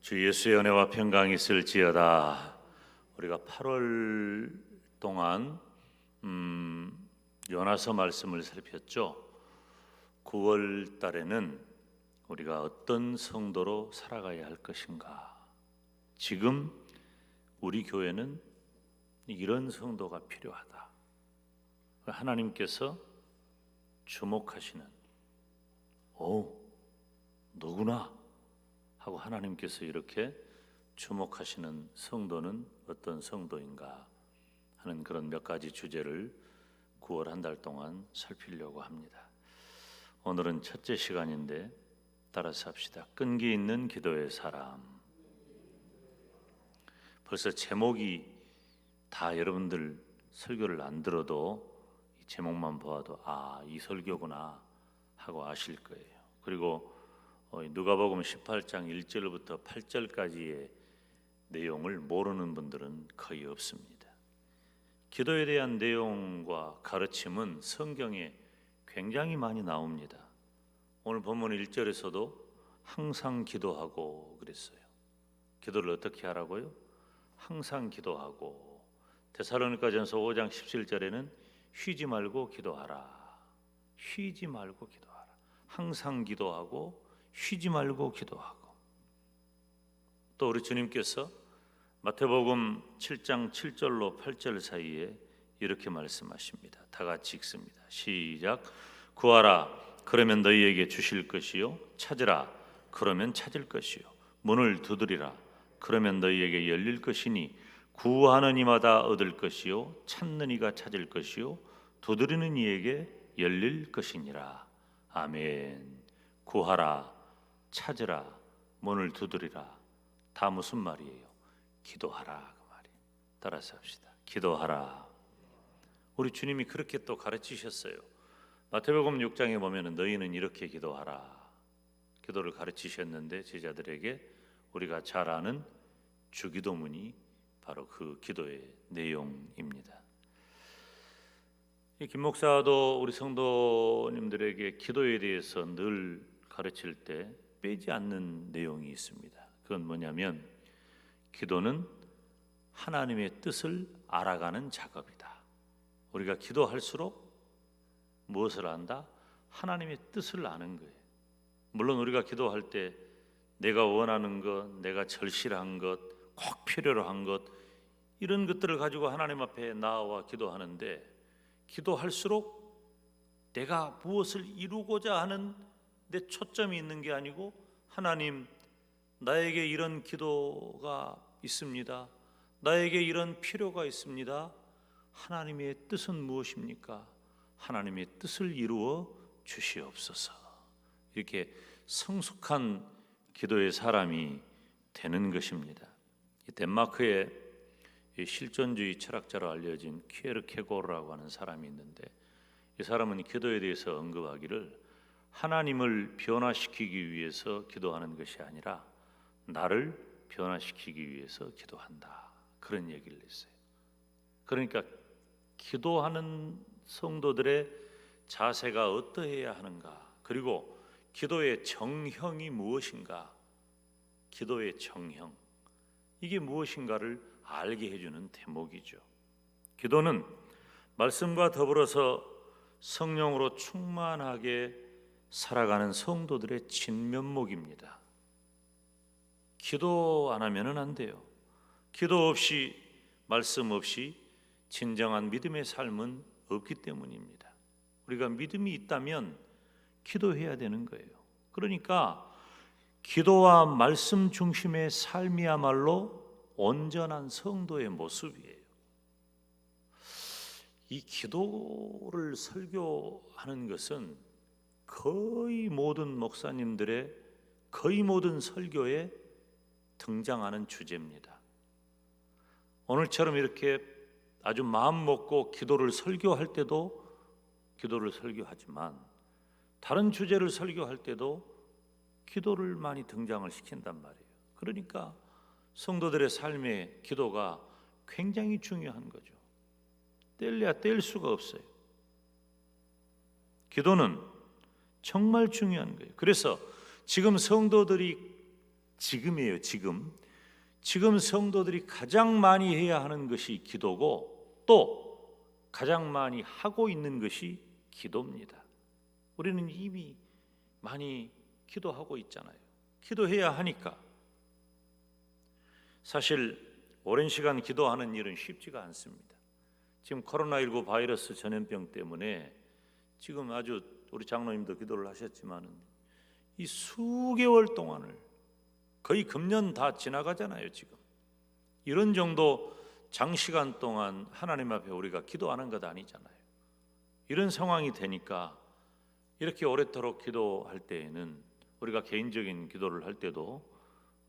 주 예수의 은혜와 평강이 있을지어다. 우리가 8월 동안 요나서 말씀을 살폈죠. 9월 달에는 우리가 어떤 성도로 살아가야 할 것인가. 지금 우리 교회는 이런 성도가 필요하다. 하나님께서 주목하시는 너구나 하고 하나님께서 이렇게 주목하시는 성도는 어떤 성도인가 하는 그런 몇 가지 주제를 9월 한 달 동안 살피려고 합니다. 오늘은 첫째 시간인데 따라서 합시다. 끈기 있는 기도의 사람. 벌써 제목이 다 여러분들 설교를 안 들어도 이 제목만 보아도 이 설교구나 하고 아실 거예요. 그리고 누가복음 18장 1절부터 8절까지의 내용을 모르는 분들은 거의 없습니다. 기도에 대한 내용과 가르침은 성경에 굉장히 많이 나옵니다. 오늘 본문 1절에서도 항상 기도하고 그랬어요. 기도를 어떻게 하라고요? 항상 기도하고. 데살로니가전서 5장 17절에는 쉬지 말고 기도하라. 쉬지 말고 기도하라. 항상 기도하고 쉬지 말고 기도하고. 또 우리 주님께서 마태복음 7장 7절로 8절 사이에 이렇게 말씀하십니다. 다 같이 읽습니다. 시작. 구하라 그러면 너희에게 주실 것이요 찾으라 그러면 찾을 것이요 문을 두드리라 그러면 너희에게 열릴 것이니 구하는 이마다 얻을 것이요 찾는 이가 찾을 것이요 두드리는 이에게 열릴 것이니라. 아멘. 구하라 찾으라 문을 두드리라 다 무슨 말이에요? 기도하라 그 말이에요. 따라서 합시다. 기도하라. 우리 주님이 그렇게 또 가르치셨어요. 마태복음 6장에 보면은 너희는 이렇게 기도하라. 기도를 가르치셨는데 제자들에게 우리가 잘 아는 주기도문이 바로 그 기도의 내용입니다. 김 목사도 우리 성도님들에게 기도에 대해서 늘 가르칠 때 빼지 않는 내용이 있습니다. 그건 뭐냐면 기도는 하나님의 뜻을 알아가는 작업이다. 우리가 기도할수록 무엇을 안다? 하나님의 뜻을 아는 거예요. 물론 우리가 기도할 때 내가 원하는 것, 내가 절실한 것, 꼭 필요로 한 것 이런 것들을 가지고 하나님 앞에 나와 기도하는데 기도할수록 내가 무엇을 이루고자 하는 내 초점이 있는 게 아니고 하나님 나에게 이런 기도가 있습니다. 나에게 이런 필요가 있습니다. 하나님의 뜻은 무엇입니까? 하나님의 뜻을 이루어 주시옵소서. 이렇게 성숙한 기도의 사람이 되는 것입니다. 덴마크의 실존주의 철학자로 알려진 키에르케고르라고 하는 사람이 있는데 이 사람은 기도에 대해서 언급하기를 하나님을 변화시키기 위해서 기도하는 것이 아니라 나를 변화시키기 위해서 기도한다. 그런 얘기를 했어요. 그러니까 기도하는 성도들의 자세가 어떠해야 하는가, 그리고 기도의 정형이 무엇인가, 기도의 정형 이게 무엇인가를 알게 해주는 대목이죠. 기도는 말씀과 더불어서 성령으로 충만하게 살아가는 성도들의 진면목입니다. 기도 안 하면은 안 돼요. 기도 없이 말씀 없이 진정한 믿음의 삶은 없기 때문입니다. 우리가 믿음이 있다면 기도해야 되는 거예요. 그러니까 기도와 말씀 중심의 삶이야말로 온전한 성도의 모습이에요. 이 기도를 설교하는 것은 거의 모든 목사님들의 거의 모든 설교에 등장하는 주제입니다. 오늘처럼 이렇게 아주 마음 먹고 기도를 설교할 때도 기도를 설교하지만 다른 주제를 설교할 때도 기도를 많이 등장을 시킨단 말이에요. 그러니까 성도들의 삶의 기도가 굉장히 중요한 거죠. 뗄래야 뗄 수가 없어요. 기도는 정말 중요한 거예요. 그래서 지금 성도들이 지금이에요. 지금 성도들이 가장 많이 해야 하는 것이 기도고 또 가장 많이 하고 있는 것이 기도입니다. 우리는 이미 많이 기도하고 있잖아요. 기도해야 하니까. 사실 오랜 시간 기도하는 일은 쉽지가 않습니다. 지금 코로나19 바이러스 전염병 때문에 지금 아주 우리 장로님도 기도를 하셨지만 이 수개월 동안을 거의 금년 다 지나가잖아요. 지금 이런 정도 장시간 동안 하나님 앞에 우리가 기도하는 것 아니잖아요. 이런 상황이 되니까 이렇게 오래도록 기도할 때에는 우리가 개인적인 기도를 할 때도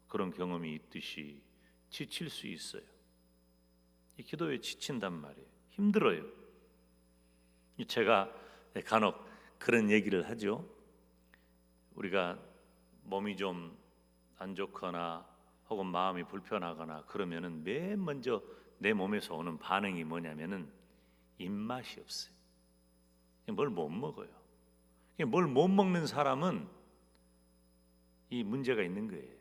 그런 경험이 있듯이 지칠 수 있어요. 이 기도에 지친단 말이에요. 힘들어요. 제가 간혹 그런 얘기를 하죠. 우리가 몸이 좀 안 좋거나 혹은 마음이 불편하거나 그러면은 맨 먼저 내 몸에서 오는 반응이 뭐냐면은 입맛이 없어요. 뭘 못 먹어요. 뭘 못 먹는 사람은 이 문제가 있는 거예요.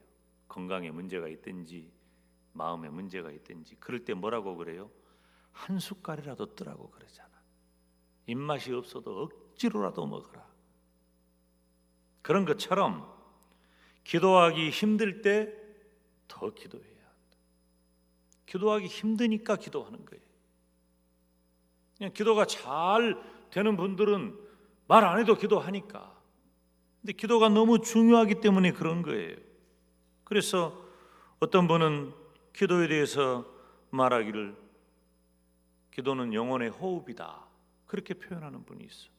건강에 문제가 있든지 마음에 문제가 있든지. 그럴 때 뭐라고 그래요? 한 숟갈이라도 뜨라고 그러잖아. 입맛이 없어도 억지로라도 먹어라. 그런 것처럼 기도하기 힘들 때 더 기도해야 한다. 기도하기 힘드니까 기도하는 거예요. 그냥 기도가 잘 되는 분들은 말 안 해도 기도하니까. 근데 기도가 너무 중요하기 때문에 그런 거예요. 그래서 어떤 분은 기도에 대해서 말하기를 기도는 영혼의 호흡이다. 그렇게 표현하는 분이 있어.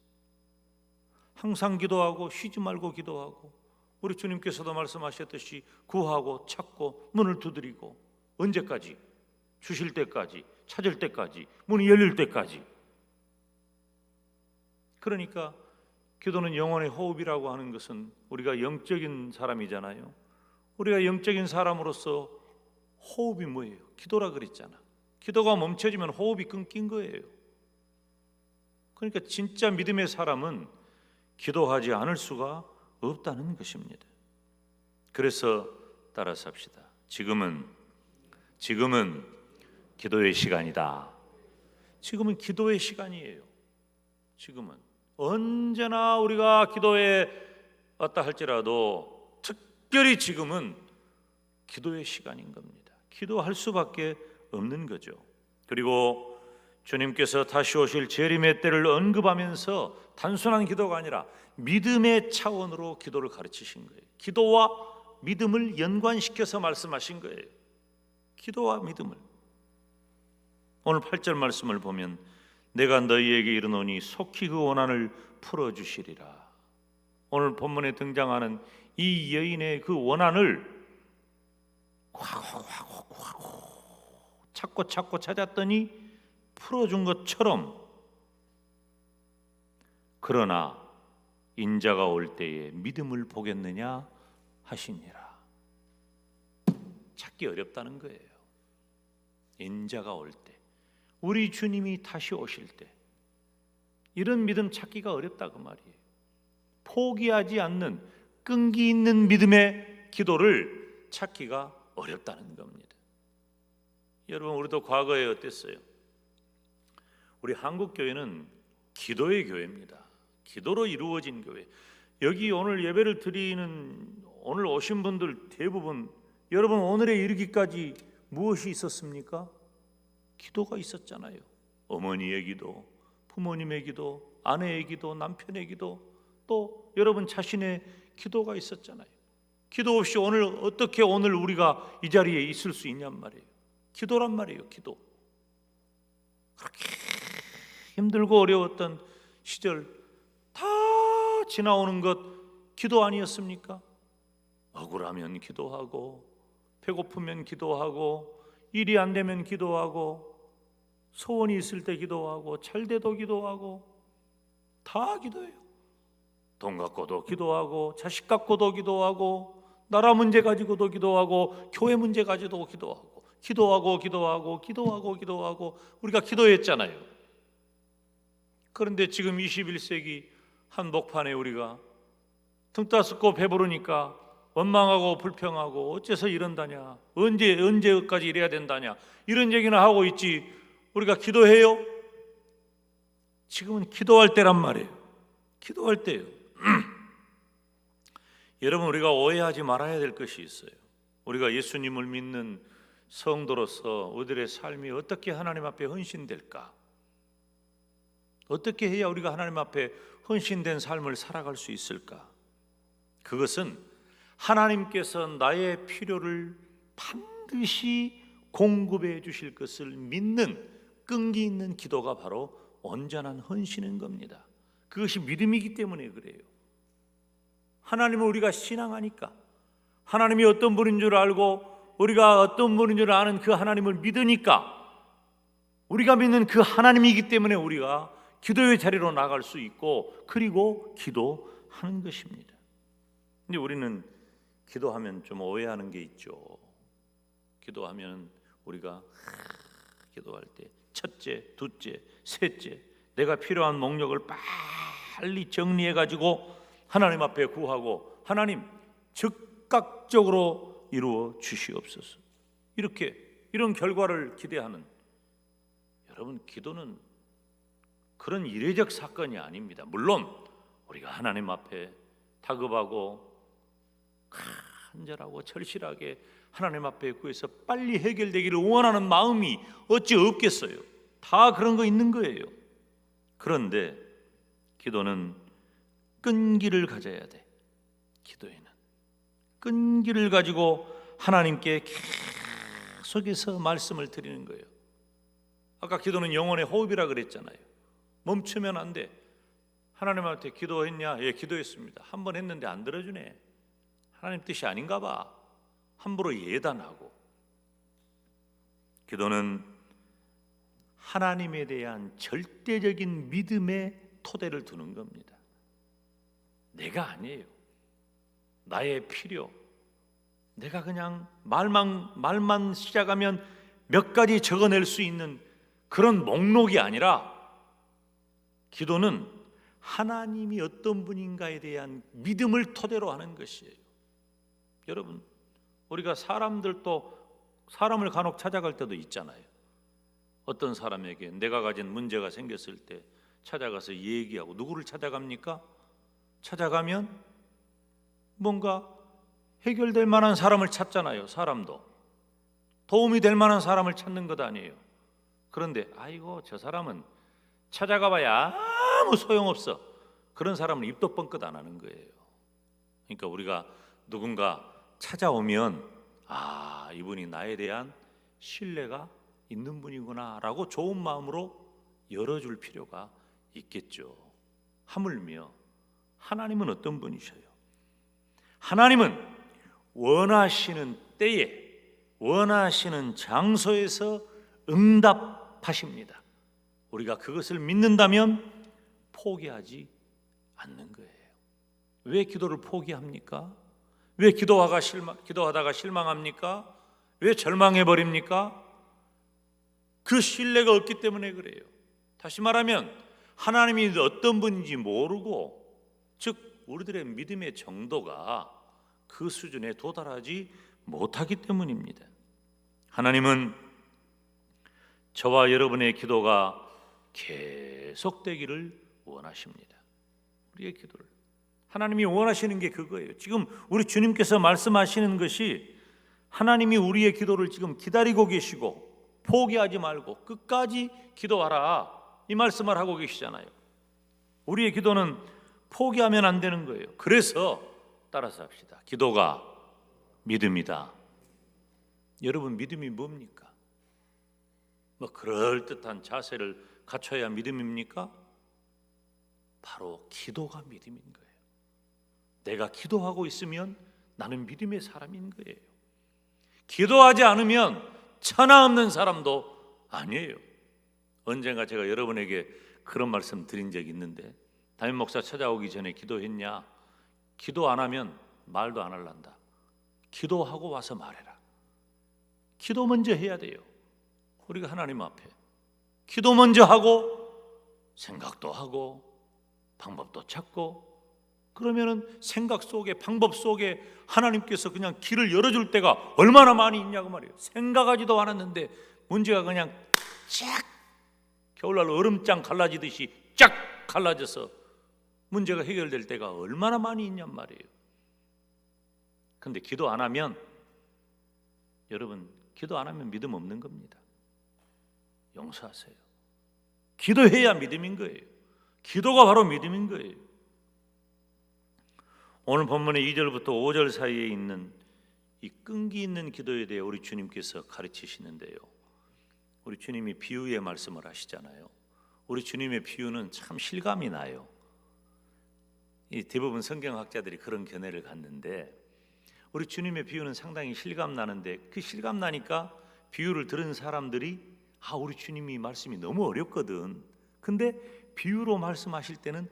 항상 기도하고 쉬지 말고 기도하고 우리 주님께서도 말씀하셨듯이 구하고 찾고 문을 두드리고 언제까지? 주실 때까지, 찾을 때까지, 문이 열릴 때까지. 그러니까 기도는 영혼의 호흡이라고 하는 것은 우리가 영적인 사람이잖아요. 우리가 영적인 사람으로서 호흡이 뭐예요? 기도라 그랬잖아. 기도가 멈춰지면 호흡이 끊긴 거예요. 그러니까 진짜 믿음의 사람은 기도하지 않을 수가 없다는 것입니다. 그래서 따라서 합시다. 지금은 기도의 시간이다. 지금은 기도의 시간이에요. 지금은 언제나 우리가 기도에 왔다 할지라도 특별히 지금은 기도의 시간인 겁니다. 기도할 수밖에 없는 거죠. 그리고 주님께서 다시 오실 재림의 때를 언급하면서 단순한 기도가 아니라 믿음의 차원으로 기도를 가르치신 거예요. 기도와 믿음을 연관시켜서 말씀하신 거예요. 기도와 믿음을. 오늘 8절 말씀을 보면 내가 너희에게 이르노니 속히 그 원한을 풀어주시리라. 오늘 본문에 등장하는 이 여인의 그 원한을 찾고 찾았더니 풀어준 것처럼 그러나 인자가 올 때에 믿음을 보겠느냐 하시니라. 찾기 어렵다는 거예요. 인자가 올 때, 우리 주님이 다시 오실 때 이런 믿음 찾기가 어렵다 그 말이에요. 포기하지 않는 끈기 있는 믿음의 기도를 찾기가 어렵다는 겁니다. 여러분, 우리도 과거에 어땠어요? 우리 한국교회는 기도의 교회입니다. 기도로 이루어진 교회. 여기 오늘 예배를 드리는 오늘 오신 분들 대부분 여러분 오늘에 이르기까지 무엇이 있었습니까? 기도가 있었잖아요. 어머니의 기도, 부모님의 기도, 아내의 기도, 남편의 기도, 또 여러분 자신의 기도가 있었잖아요. 기도 없이 어떻게 오늘 우리가 이 자리에 있을 수 있냔 말이에요. 기도란 말이에요. 기도. 그렇게 힘들고 어려웠던 시절 다 지나오는 것 기도 아니었습니까? 억울하면 기도하고 배고프면 기도하고 일이 안 되면 기도하고 소원이 있을 때 기도하고 잘돼도 기도하고 다 기도해요. 돈 갖고도 기도하고 자식 갖고도 기도하고 나라 문제 가지고도 기도하고 교회 문제 가지고도 기도하고 우리가 기도했잖아요. 그런데 지금 21세기 한복판에 우리가 등 따숩고 배부르니까 원망하고 불평하고 어째서 이런다냐, 언제까지 이래야 된다냐, 이런 얘기나 하고 있지. 우리가 기도해요? 지금은 기도할 때란 말이에요. 기도할 때요. 여러분, 우리가 오해하지 말아야 될 것이 있어요. 우리가 예수님을 믿는 성도로서 우리들의 삶이 어떻게 하나님 앞에 헌신될까? 어떻게 해야 우리가 하나님 앞에 헌신된 삶을 살아갈 수 있을까? 그것은 하나님께서 나의 필요를 반드시 공급해 주실 것을 믿는 끈기 있는 기도가 바로 온전한 헌신인 겁니다. 그것이 믿음이기 때문에 그래요. 하나님을 우리가 신앙하니까, 하나님이 어떤 분인 줄 알고 우리가 어떤 분인 줄 아는 그 하나님을 믿으니까, 우리가 믿는 그 하나님이기 때문에 우리가 기도의 자리로 나갈 수 있고, 그리고 기도하는 것입니다. 근데 우리는 기도하면 좀 오해하는 게 있죠. 기도하면 우리가 기도할 때 첫째, 둘째, 셋째, 내가 필요한 목록을 빨리 정리해 가지고 하나님 앞에 구하고, 하나님 즉각적으로 이루어 주시옵소서, 이런 결과를 기대하는, 여러분, 기도는 그런 이례적 사건이 아닙니다. 물론 우리가 하나님 앞에 다급하고 간절하고 절실하게 하나님 앞에 구해서 빨리 해결되기를 원하는 마음이 어찌 없겠어요. 다 그런 거 있는 거예요. 그런데 기도는 끈기를 가져야 돼. 기도에는 끈기를 가지고 하나님께 계속해서 말씀을 드리는 거예요. 아까 기도는 영혼의 호흡이라 그랬잖아요. 멈추면 안 돼. 하나님한테 기도했냐? 예, 기도했습니다. 한 번 했는데 안 들어주네. 하나님 뜻이 아닌가 봐. 함부로 예단하고. 기도는 하나님에 대한 절대적인 믿음의 토대를 두는 겁니다. 내가 아니에요. 나의 필요. 내가 그냥 말만 시작하면 몇 가지 적어낼 수 있는 그런 목록이 아니라, 기도는 하나님이 어떤 분인가에 대한 믿음을 토대로 하는 것이에요. 여러분, 우리가 사람을 간혹 찾아갈 때도 있잖아요. 어떤 사람에게 내가 가진 문제가 생겼을 때 찾아가서 얘기하고. 누구를 찾아갑니까? 찾아가면 뭔가 해결될 만한 사람을 찾잖아요. 사람도 도움이 될 만한 사람을 찾는 것 아니에요. 그런데 아이고, 저 사람은 찾아가봐야 아무 소용없어. 그런 사람은 입도 뻥끗 안 하는 거예요. 그러니까 우리가 누군가 찾아오면, 아, 이분이 나에 대한 신뢰가 있는 분이구나 라고 좋은 마음으로 열어줄 필요가 있겠죠. 하물며 하나님은 어떤 분이셔요? 하나님은 원하시는 때에 원하시는 장소에서 응답하십니다. 우리가 그것을 믿는다면 포기하지 않는 거예요. 왜 기도를 포기합니까? 왜 기도하다가 실망합니까? 왜 절망해버립니까? 그 신뢰가 없기 때문에 그래요. 다시 말하면 하나님이 어떤 분인지 모르고, 즉 우리들의 믿음의 정도가 그 수준에 도달하지 못하기 때문입니다. 하나님은 저와 여러분의 기도가 계속되기를 원하십니다. 우리의 기도를 하나님이 원하시는 게 그거예요. 지금 우리 주님께서 말씀하시는 것이, 하나님이 우리의 기도를 지금 기다리고 계시고, 포기하지 말고 끝까지 기도하라, 이 말씀을 하고 계시잖아요. 우리의 기도는 포기하면 안 되는 거예요. 그래서 따라서 합시다. 기도가 믿음이다. 여러분, 믿음이 뭡니까? 뭐 그럴듯한 자세를 갖춰야 믿음입니까? 바로 기도가 믿음인 거예요. 내가 기도하고 있으면 나는 믿음의 사람인 거예요. 기도하지 않으면 천하 없는 사람도 아니에요. 언젠가 제가 여러분에게 그런 말씀 드린 적이 있는데, 담임 목사 찾아오기 전에 기도했냐? 기도 안 하면 말도 안 할란다. 기도하고 와서 말해라. 기도 먼저 해야 돼요. 우리가 하나님 앞에 기도 먼저 하고, 생각도 하고, 방법도 찾고, 그러면은 생각 속에, 방법 속에 하나님께서 그냥 길을 열어줄 때가 얼마나 많이 있냐고 말이에요. 생각하지도 않았는데 문제가 그냥 쫙, 겨울날 얼음장 갈라지듯이 쫙 갈라져서 문제가 해결될 때가 얼마나 많이 있냔 말이에요. 근데 기도 안 하면, 여러분, 기도 안 하면 믿음 없는 겁니다. 용서하세요. 기도해야 믿음인 거예요. 기도가 바로 믿음인 거예요. 오늘 본문의 2절부터 5절 사이에 있는 이 끈기 있는 기도에 대해 우리 주님께서 가르치시는데요, 우리 주님이 비유의 말씀을 하시잖아요. 우리 주님의 비유는 참 실감이 나요. 이 대부분 성경학자들이 그런 견해를 갖는데, 우리 주님의 비유는 상당히 실감 나는데, 그 실감 나니까 비유를 들은 사람들이 우리 주님이 말씀이 너무 어렵거든. 근데 비유로 말씀하실 때는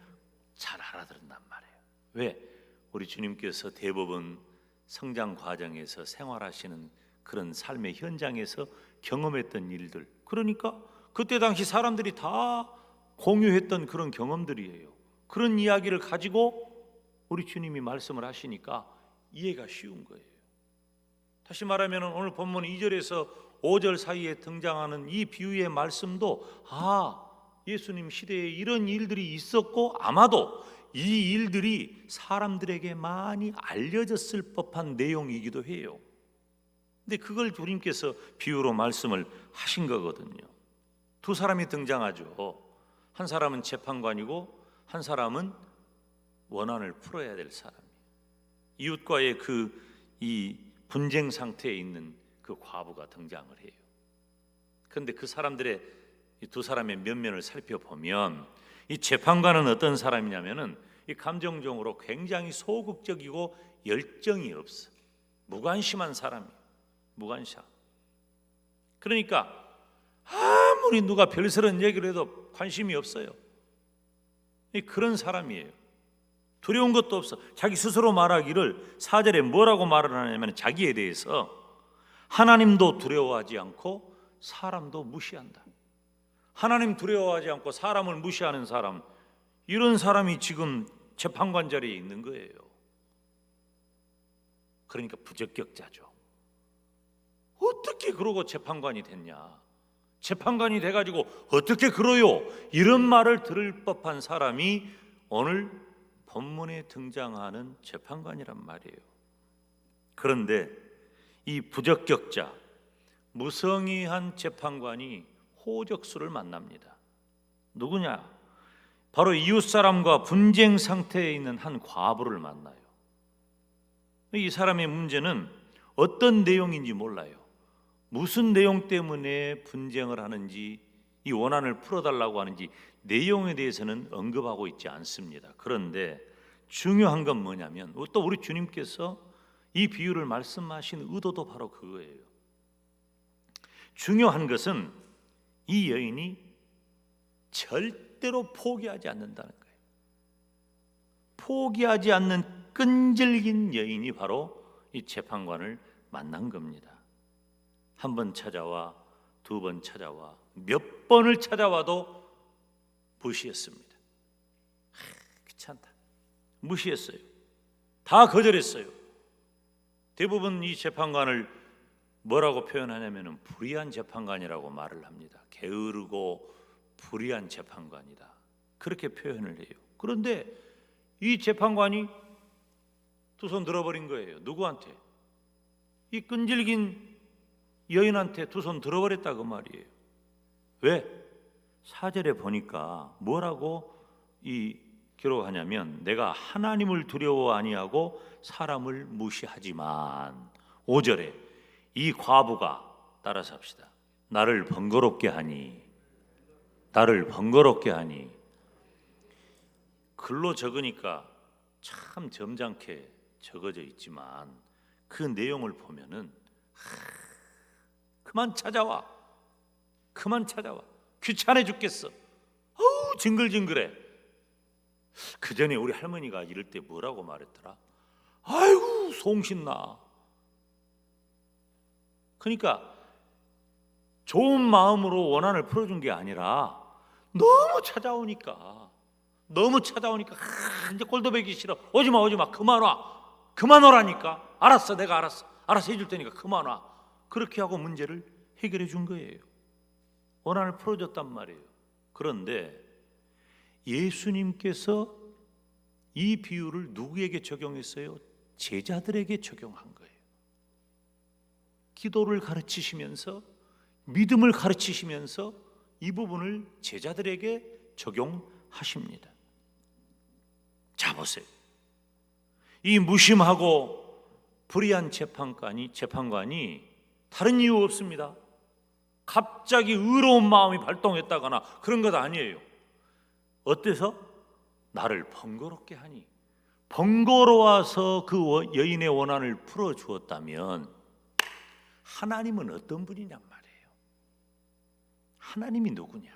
잘 알아들은단 말이에요. 왜? 우리 주님께서 대부분 성장 과정에서 생활하시는 그런 삶의 현장에서 경험했던 일들, 그러니까 그때 당시 사람들이 다 공유했던 그런 경험들이에요. 그런 이야기를 가지고 우리 주님이 말씀을 하시니까 이해가 쉬운 거예요. 다시 말하면 오늘 본문 2절에서 5절 사이에 등장하는 이 비유의 말씀도 예수님 시대에 이런 일들이 있었고 아마도 이 일들이 사람들에게 많이 알려졌을 법한 내용이기도 해요. 근데 그걸 주님께서 비유로 말씀을 하신 거거든요. 두 사람이 등장하죠. 한 사람은 재판관이고 한 사람은 원한을 풀어야 될 사람이에요. 이웃과의 이 분쟁 상태에 있는 그 과부가 등장을 해요. 그런데 그 사람들의 이 두 사람의 면면을 살펴보면 이 재판관은 어떤 사람이냐면은 이 감정적으로 굉장히 소극적이고 열정이 없어. 무관심한 사람이에요. 무관심. 그러니까 아무리 누가 별스런 얘기를 해도 관심이 없어요. 그런 사람이에요. 두려운 것도 없어. 자기 스스로 말하기를 4절에 뭐라고 말을 하냐면 자기에 대해서 하나님도 두려워하지 않고 사람도 무시한다. 하나님 두려워하지 않고 사람을 무시하는 사람, 이런 사람이 지금 재판관 자리에 있는 거예요. 그러니까 부적격자죠. 어떻게 그러고 재판관이 됐냐? 재판관이 돼가지고 어떻게 그러요? 이런 말을 들을 법한 사람이 오늘 본문에 등장하는 재판관이란 말이에요. 그런데 이 부적격자, 무성의한 재판관이 호적수를 만납니다. 누구냐? 바로 이웃사람과 분쟁 상태에 있는 한 과부를 만나요. 이 사람의 문제는 어떤 내용인지 몰라요. 무슨 내용 때문에 분쟁을 하는지, 이 원한을 풀어달라고 하는지 내용에 대해서는 언급하고 있지 않습니다. 그런데 중요한 건 뭐냐면, 또 우리 주님께서 이 비유를 말씀하신 의도도 바로 그거예요. 중요한 것은 이 여인이 절대로 포기하지 않는다는 거예요. 포기하지 않는 끈질긴 여인이 바로 이 재판관을 만난 겁니다. 한 번 찾아와, 두 번 찾아와, 몇 번을 찾아와도 무시했습니다. 귀찮다. 무시했어요. 다 거절했어요. 대부분 이 재판관을 뭐라고 표현하냐면 불의한 재판관이라고 말을 합니다. 게으르고 불의한 재판관이다, 그렇게 표현을 해요. 그런데 이 재판관이 두 손 들어버린 거예요. 누구한테? 이 끈질긴 여인한테 두 손 들어버렸다 그 말이에요. 왜? 4절에 보니까 뭐라고 기록하냐면 내가 하나님을 두려워 아니하고 사람을 무시하지만, 5절에 이 과부가, 따라서 합시다, 나를 번거롭게 하니, 나를 번거롭게 하니. 글로 적으니까 참 점잖게 적어져 있지만 그 내용을 보면은 그만 찾아와, 그만 찾아와, 귀찮아 죽겠어, 징글징글해. 그 전에 우리 할머니가 이럴 때 뭐라고 말했더라? 아이고 송신나. 그러니까 좋은 마음으로 원한을 풀어준 게 아니라 너무 찾아오니까 너무 찾아오니까 이제 꼴도 보기 싫어. 오지마 그만 오라니까. 알았어, 내가 알았어 해줄 테니까 그만 와. 그렇게 하고 문제를 해결해 준 거예요. 원한을 풀어줬단 말이에요. 그런데 예수님께서 이 비유를 누구에게 적용했어요? 제자들에게 적용한 거예요. 기도를 가르치시면서, 믿음을 가르치시면서 이 부분을 제자들에게 적용하십니다. 자, 보세요. 이 무심하고 불의한 재판관이 다른 이유 없습니다. 갑자기 의로운 마음이 발동했다거나 그런 것 아니에요. 어때서? 나를 번거롭게 하니. 번거로워서 그 여인의 원한을 풀어주었다면 하나님은 어떤 분이냔 말이에요. 하나님이 누구냐?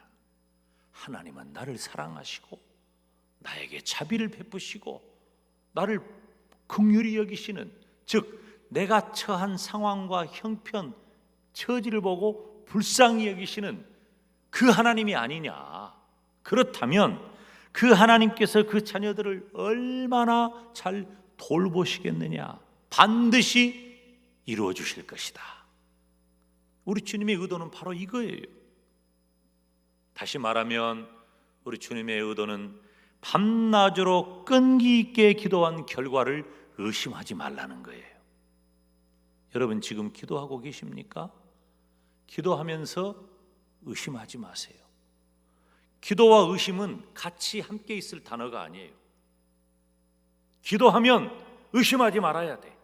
하나님은 나를 사랑하시고 나에게 자비를 베푸시고 나를 긍휼히 여기시는, 즉 내가 처한 상황과 형편, 처지를 보고 불쌍히 여기시는 그 하나님이 아니냐. 그렇다면 그 하나님께서 그 자녀들을 얼마나 잘 돌보시겠느냐. 반드시 이루어 주실 것이다. 우리 주님의 의도는 바로 이거예요. 다시 말하면 우리 주님의 의도는 밤낮으로 끈기 있게 기도한 결과를 의심하지 말라는 거예요. 여러분 지금 기도하고 계십니까? 기도하면서 의심하지 마세요. 기도와 의심은 같이 함께 있을 단어가 아니에요. 기도하면 의심하지 말아야 돼.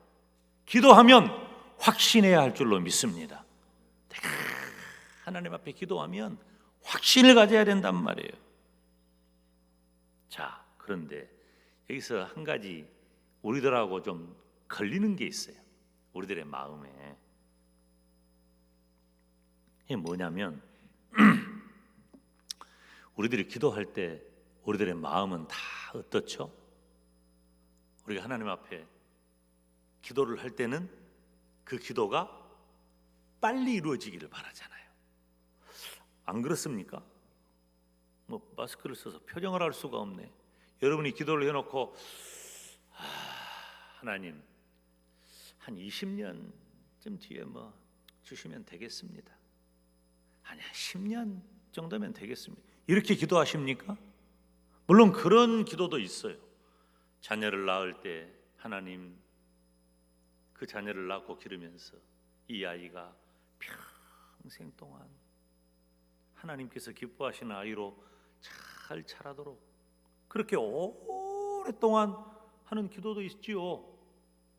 기도하면 확신해야 할 줄로 믿습니다. 내가 하나님 앞에 기도하면 확신을 가져야 된단 말이에요. 자, 그런데 여기서 한 가지 우리들하고 좀 걸리는 게 있어요. 우리들의 마음에. 이게 뭐냐면 우리들이 기도할 때 우리들의 마음은 다 어떻죠? 우리가 하나님 앞에 기도를 할 때는 그 기도가 빨리 이루어지기를 바라잖아요. 안 그렇습니까? 마스크를 써서 표정을 할 수가 없네. 여러분이 기도를 해놓고 하나님 한 20년쯤 뒤에 주시면 되겠습니다. 아니야, 10년 정도면 되겠습니다. 이렇게 기도하십니까? 물론 그런 기도도 있어요. 자녀를 낳을 때 하나님 그 자녀를 낳고 기르면서 이 아이가 평생 동안 하나님께서 기뻐하시는 아이로 잘 자라도록 그렇게 오랫동안 하는 기도도 있지요.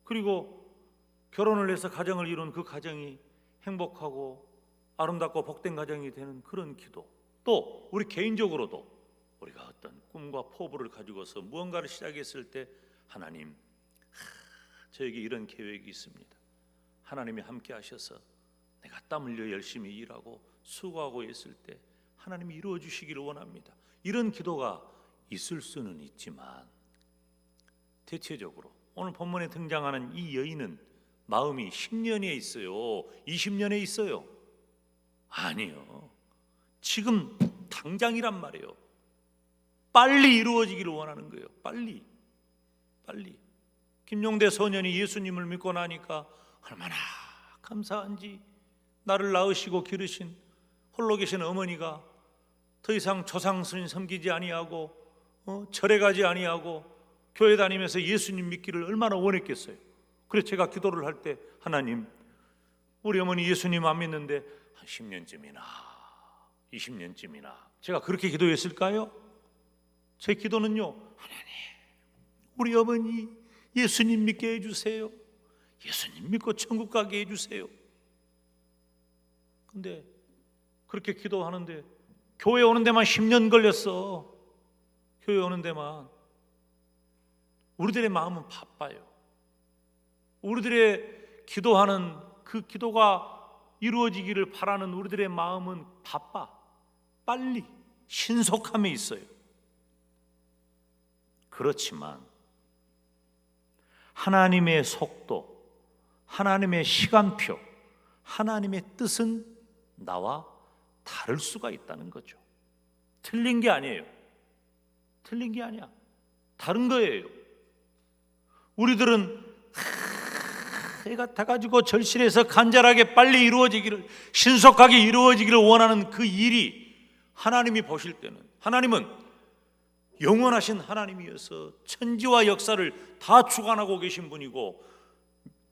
그리고 결혼을 해서 가정을 이룬 그 가정이 행복하고 아름답고 복된 가정이 되는 그런 기도. 또 우리 개인적으로도 우리가 어떤 꿈과 포부를 가지고서 무언가를 시작했을 때 하나님, 저에게 이런 계획이 있습니다. 하나님이 함께 하셔서 내가 땀 흘려 열심히 일하고 수고하고 있을 때 하나님이 이루어 주시기를 원합니다. 이런 기도가 있을 수는 있지만 대체적으로 오늘 본문에 등장하는 이 여인은 마음이 10년에 있어요? 20년에 있어요? 아니요. 지금 당장이란 말이에요. 빨리 이루어지기를 원하는 거예요. 빨리. 김용대 소년이 예수님을 믿고 나니까 얼마나 감사한지, 나를 낳으시고 기르신 홀로 계신 어머니가 더 이상 조상스님 섬기지 아니하고 절에 가지 아니하고 교회 다니면서 예수님 믿기를 얼마나 원했겠어요. 그래서 제가 기도를 할 때 하나님, 우리 어머니 예수님 안 믿는데 한 10년쯤이나 20년쯤이나 제가 그렇게 기도했을까요? 제 기도는요, 하나님 우리 어머니 예수님 믿게 해주세요. 예수님 믿고 천국 가게 해주세요. 근데 그렇게 기도하는데 교회 오는 데만 10년 걸렸어. 교회 오는 데만. 우리들의 마음은 바빠요. 우리들의 기도하는 그 기도가 이루어지기를 바라는 우리들의 마음은 바빠. 빨리 신속함에 있어요. 그렇지만 하나님의 속도, 하나님의 시간표, 하나님의 뜻은 나와 다를 수가 있다는 거죠. 틀린 게 아니에요. 틀린 게 아니야. 다른 거예요. 우리들은 해가 타가지고 절실해서 간절하게 빨리 이루어지기를, 신속하게 이루어지기를 원하는 그 일이 하나님이 보실 때는, 하나님은 영원하신 하나님이어서 천지와 역사를 다 주관하고 계신 분이고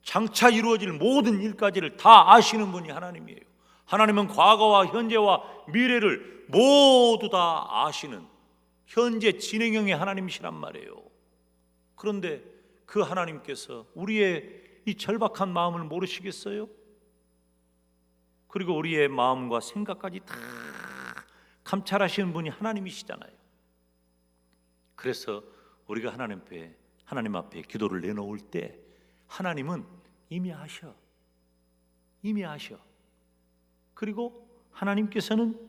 장차 이루어질 모든 일까지를 다 아시는 분이 하나님이에요. 하나님은 과거와 현재와 미래를 모두 다 아시는 현재 진행형의 하나님이시란 말이에요. 그런데 그 하나님께서 우리의 이 절박한 마음을 모르시겠어요? 그리고 우리의 마음과 생각까지 다 감찰하시는 분이 하나님이시잖아요. 그래서 우리가 하나님 앞에 기도를 내놓을 때 하나님은 이미 아셔. 그리고 하나님께서는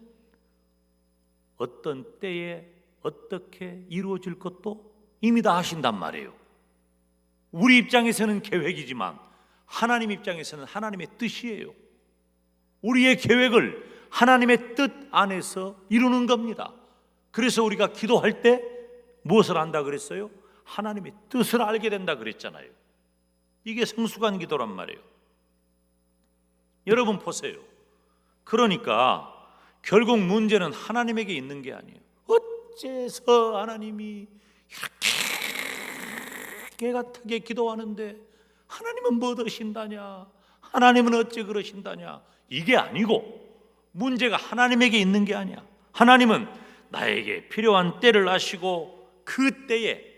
어떤 때에 어떻게 이루어질 것도 이미 다 아신단 말이에요. 우리 입장에서는 계획이지만 하나님 입장에서는 하나님의 뜻이에요. 우리의 계획을 하나님의 뜻 안에서 이루는 겁니다. 그래서 우리가 기도할 때 무엇을 안다 그랬어요? 하나님의 뜻을 알게 된다 그랬잖아요. 이게 성숙한 기도란 말이에요. 여러분 보세요. 그러니까 결국 문제는 하나님에게 있는 게 아니에요. 어째서 하나님이 이렇게 개같하게 기도하는데 하나님은 뭐 드신다냐, 하나님은 어째 그러신다냐, 이게 아니고 문제가 하나님에게 있는 게 아니야. 하나님은 나에게 필요한 때를 아시고 그때,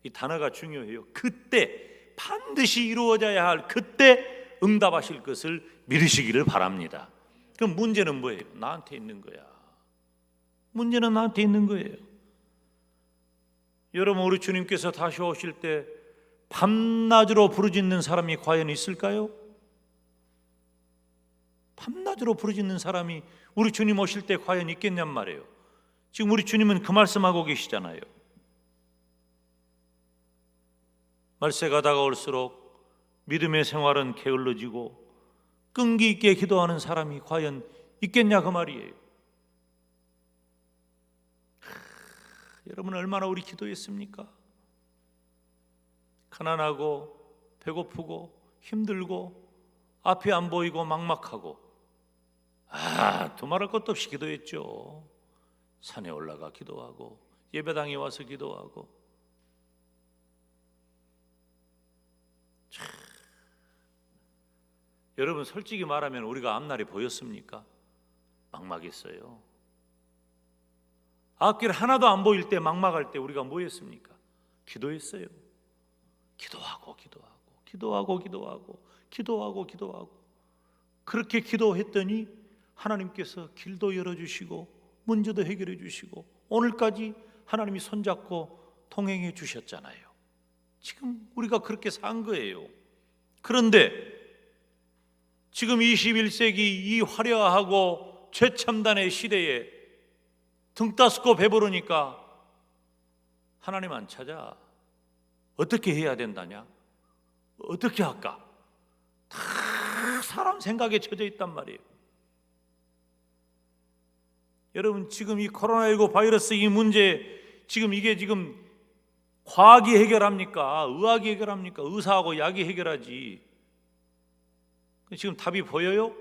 이 단어가 중요해요. 그때 반드시 이루어져야 할 그때 응답하실 것을 믿으시기를 바랍니다. 그럼 문제는 뭐예요? 나한테 있는 거야. 문제는 나한테 있는 거예요. 여러분, 우리 주님께서 다시 오실 때 밤낮으로 부르짖는 사람이 과연 있을까요? 밤낮으로 부르짖는 사람이 우리 주님 오실 때 과연 있겠냔 말이에요. 지금 우리 주님은 그 말씀하고 계시잖아요. 말세가 다가올수록 믿음의 생활은 게을러지고 끈기 있게 기도하는 사람이 과연 있겠냐 그 말이에요. 여러분, 얼마나 우리 기도했습니까? 가난하고 배고프고 힘들고 앞이 안 보이고 막막하고 두말할 것도 없이 기도했죠. 산에 올라가 기도하고 예배당에 와서 기도하고. 여러분, 솔직히 말하면 우리가 앞날이 보였습니까? 막막했어요. 앞길 하나도 안 보일 때, 막막할 때 우리가 뭐 했습니까? 기도했어요. 기도하고 그렇게 기도했더니 하나님께서 길도 열어주시고 문제도 해결해 주시고 오늘까지 하나님이 손잡고 통행해 주셨잖아요. 지금 우리가 그렇게 산 거예요. 그런데 지금 21세기 이 화려하고 최첨단의 시대에 등 따스고 배부르니까 하나님 안 찾아. 어떻게 해야 된다냐? 어떻게 할까? 다 사람 생각에 젖어 있단 말이에요. 여러분, 지금 이 코로나19 바이러스 이 문제, 이게 과학이 해결합니까? 의학이 해결합니까? 의사하고 약이 해결하지. 지금 답이 보여요?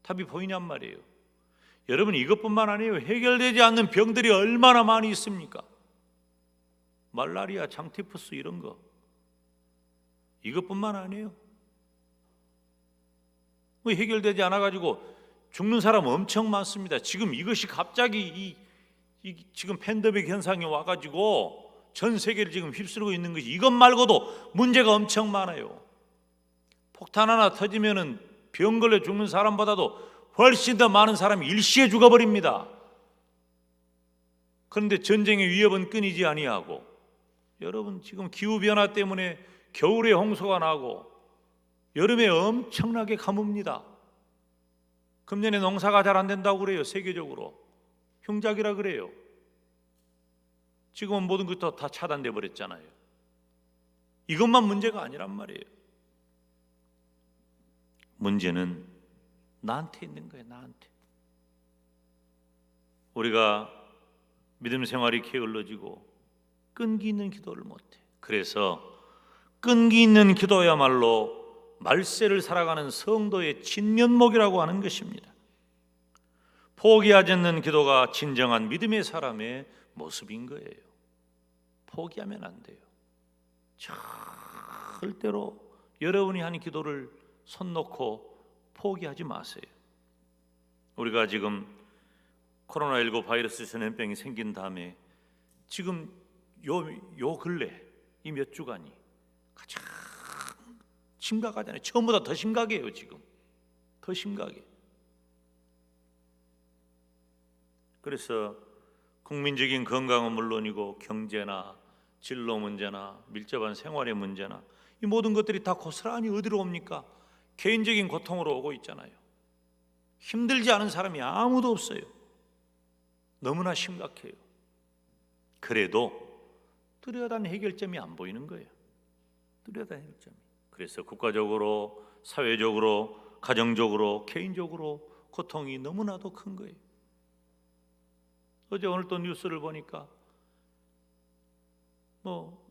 답이 보이냔 말이에요. 여러분, 이것뿐만 아니에요. 해결되지 않는 병들이 얼마나 많이 있습니까? 말라리아, 장티푸스 이런 거. 이것뿐만 아니에요. 해결되지 않아가지고 죽는 사람 엄청 많습니다. 지금 이것이 갑자기 지금 팬데믹 현상이 와가지고 전 세계를 지금 휩쓸고 있는 것이, 이것 말고도 문제가 엄청 많아요. 폭탄 하나 터지면은 병 걸려 죽는 사람보다도 훨씬 더 많은 사람이 일시에 죽어버립니다. 그런데 전쟁의 위협은 끊이지 아니하고, 여러분, 지금 기후변화 때문에 겨울에 홍수가 나고 여름에 엄청나게 가뭄입니다. 금년에 농사가 잘 안 된다고 그래요. 세계적으로 흉작이라 그래요. 지금은 모든 것도 다 차단돼 버렸잖아요. 이것만 문제가 아니란 말이에요. 문제는 나한테 있는 거예요. 우리가 믿음 생활이 게을러지고 끈기 있는 기도를 못해. 그래서 끈기 있는 기도야말로 말세를 살아가는 성도의 진면목이라고 하는 것입니다. 포기하지 않는 기도가 진정한 믿음의 사람의 모습인 거예요. 포기하면 안 돼요. 절대로 여러분이 한 기도를 손 놓고 포기하지 마세요. 우리가 지금 코로나19 바이러스 전염병이 생긴 다음에 지금 요 근래 이 몇 주간이 가장 심각하잖아요. 처음보다 더 심각해요. 지금 더 심각해. 그래서 국민적인 건강은 물론이고 경제나 진로 문제나 밀접한 생활의 문제나 이 모든 것들이 다 고스란히 어디로 옵니까? 개인적인 고통으로 오고 있잖아요. 힘들지 않은 사람이 아무도 없어요. 너무나 심각해요. 그래도 뚜렷한 해결점이 안 보이는 거예요. 뚜렷한 해결점이. 그래서 국가적으로, 사회적으로, 가정적으로, 개인적으로 고통이 너무나도 큰 거예요. 어제 오늘 또 뉴스를 보니까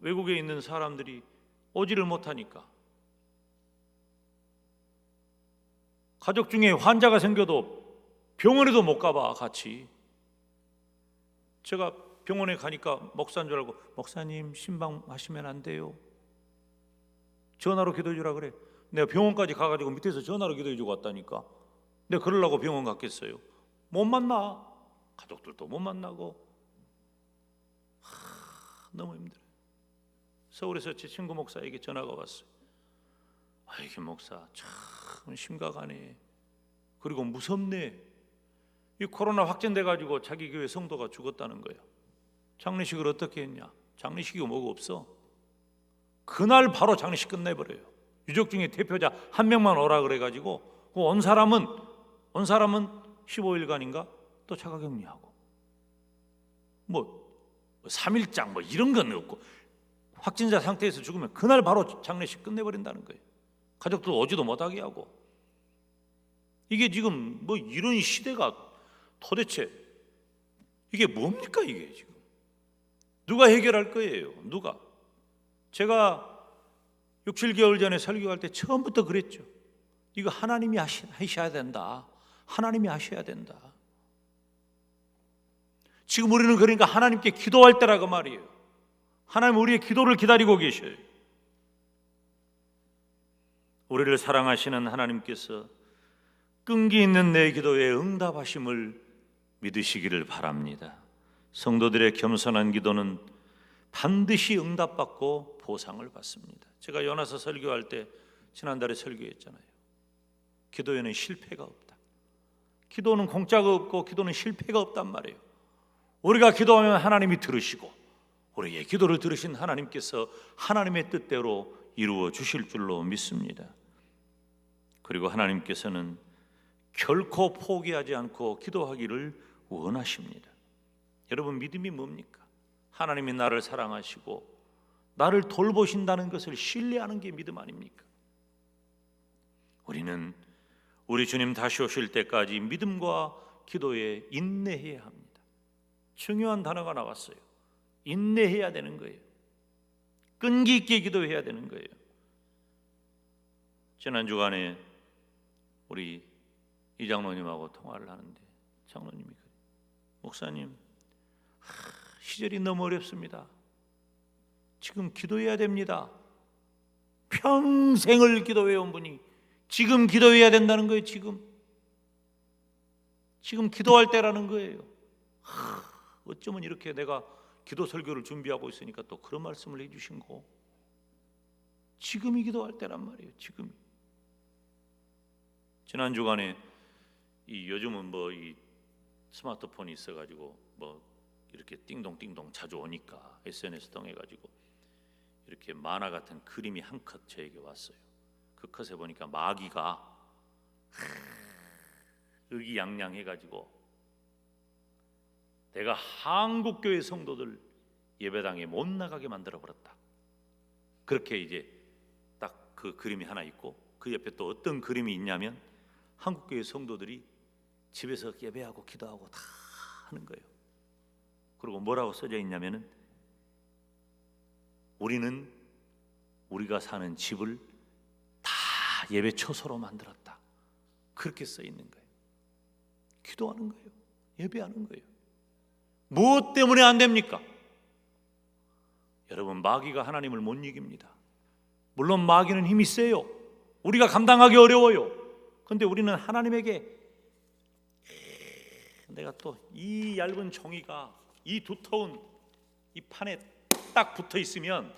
외국에 있는 사람들이 오지를 못하니까 가족 중에 환자가 생겨도 병원에도 못 가봐. 같이 제가 병원에 가니까 목사인 줄 알고 목사님 신방하시면 안 돼요. 전화로 기도해 주라 그래. 내가 병원까지 가가지고 밑에서 전화로 기도해 주고 왔다니까. 내가 그러려고 병원 갔겠어요? 못 만나. 가족들도 못 만나고 너무 힘들어요. 서울에서 제 친구 목사에게 전화가 왔어요. 이게 목사 참 심각하네. 그리고 무섭네. 이 코로나 확진돼가지고 자기 교회 성도가 죽었다는 거예요. 장례식을 어떻게 했냐? 장례식이 뭐가 없어. 그날 바로 장례식 끝내버려요. 유족 중에 대표자 한 명만 오라 그래가지고 온 사람은 15일간인가 또 자가격리하고 3일장 이런 건 없고 확진자 상태에서 죽으면 그날 바로 장례식 끝내버린다는 거예요. 가족도 오지도 못하게 하고. 이게 지금 이런 시대가 도대체 이게 뭡니까? 이게 지금 누가 해결할 거예요? 누가? 제가 6, 7개월 전에 설교할 때 처음부터 그랬죠. 이거 하나님이 하셔야 된다. 하나님이 하셔야 된다. 지금 우리는 그러니까 하나님께 기도할 때라고 말이에요. 하나님 우리의 기도를 기다리고 계셔요. 우리를 사랑하시는 하나님께서 끈기 있는 내 기도에 응답하심을 믿으시기를 바랍니다. 성도들의 겸손한 기도는 반드시 응답받고 보상을 받습니다. 제가 요나서 설교할 때 지난달에 설교했잖아요. 기도에는 실패가 없다. 기도는 공짜가 없고 기도는 실패가 없단 말이에요. 우리가 기도하면 하나님이 들으시고 우리의 기도를 들으신 하나님께서 하나님의 뜻대로 이루어 주실 줄로 믿습니다. 그리고 하나님께서는 결코 포기하지 않고 기도하기를 원하십니다. 여러분 믿음이 뭡니까? 하나님이 나를 사랑하시고 나를 돌보신다는 것을 신뢰하는 게 믿음 아닙니까? 우리는 우리 주님 다시 오실 때까지 믿음과 기도에 인내해야 합니다. 중요한 단어가 나왔어요. 인내해야 되는 거예요. 끈기 있게 기도해야 되는 거예요. 지난 주간에 우리 이 장로님하고 통화를 하는데 장로님이 그래요. 목사님, 시절이 너무 어렵습니다. 지금 기도해야 됩니다. 평생을 기도해온 분이 지금 기도해야 된다는 거예요. 지금 기도할 때라는 거예요. 어쩌면 이렇게 내가 기도 설교를 준비하고 있으니까 또 그런 말씀을 해주신 거. 지금이 기도할 때란 말이에요. 지금이. 지난 주간에 요즘은 이 스마트폰이 있어가지고 이렇게 띵동띵동 자주 오니까 SNS 통해 가지고 이렇게 만화 같은 그림이 한 컷 저에게 왔어요. 그 컷에 보니까 마귀가 의기양양해가지고 내가 한국교회 성도들 예배당에 못 나가게 만들어 버렸다. 그렇게 이제 딱 그 그림이 하나 있고 그 옆에 또 어떤 그림이 있냐면 한국교회 성도들이 집에서 예배하고 기도하고 다 하는 거예요. 그리고 뭐라고 써져 있냐면은 우리는 우리가 사는 집을 다 예배 처소로 만들었다. 그렇게 써 있는 거예요. 기도하는 거예요. 예배하는 거예요. 무엇 때문에 안 됩니까? 여러분, 마귀가 하나님을 못 이깁니다. 물론 마귀는 힘이 세요. 우리가 감당하기 어려워요. 그런데 우리는 하나님에게 내가 또 이 얇은 종이가 이 두터운 이 판에 딱 붙어 있으면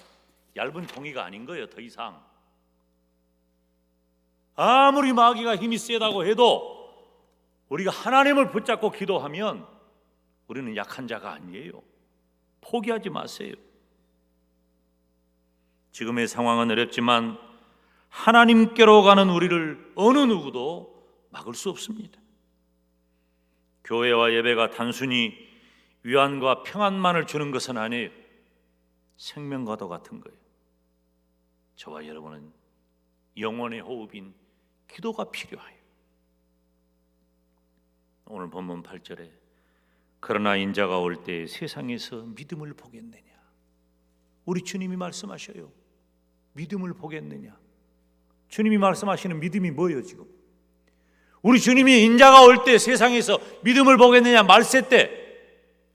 얇은 종이가 아닌 거예요. 더 이상 아무리 마귀가 힘이 세다고 해도 우리가 하나님을 붙잡고 기도하면 우리는 약한 자가 아니에요. 포기하지 마세요. 지금의 상황은 어렵지만 하나님께로 가는 우리를 어느 누구도 막을 수 없습니다. 교회와 예배가 단순히 위안과 평안만을 주는 것은 아니에요. 생명과도 같은 거예요. 저와 여러분은 영혼의 호흡인 기도가 필요해요. 오늘 본문 8절에 그러나 인자가 올 때 세상에서 믿음을 보겠느냐. 우리 주님이 말씀하셔요. 믿음을 보겠느냐. 주님이 말씀하시는 믿음이 뭐예요 지금? 우리 주님이 인자가 올 때 세상에서 믿음을 보겠느냐 말세 때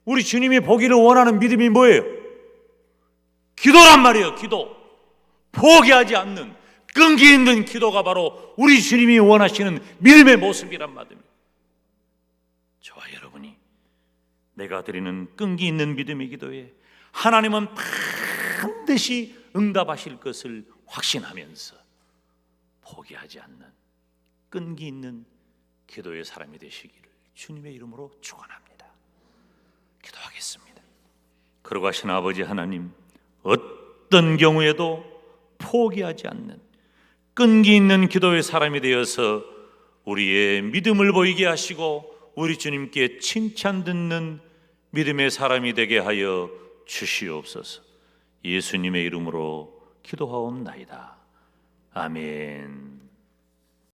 우리 주님이 보기를 원하는 믿음이 뭐예요? 기도란 말이에요. 기도. 포기하지 않는 끈기 있는 기도가 바로 우리 주님이 원하시는 믿음의 모습이란 말입니다. 저와 여러분이 내가 드리는 끈기 있는 믿음의 기도에 하나님은 반드시 응답하실 것을 확신하면서 포기하지 않는 끈기 있는 기도의 사람이 되시기를 주님의 이름으로 축원합니다. 기도하겠습니다. 거룩하신 아버지 하나님, 어떤 경우에도 포기하지 않는 끈기 있는 기도의 사람이 되어서 우리의 믿음을 보이게 하시고 우리 주님께 칭찬 듣는 믿음의 사람이 되게 하여 주시옵소서. 예수님의 이름으로 기도하옵나이다. 아멘.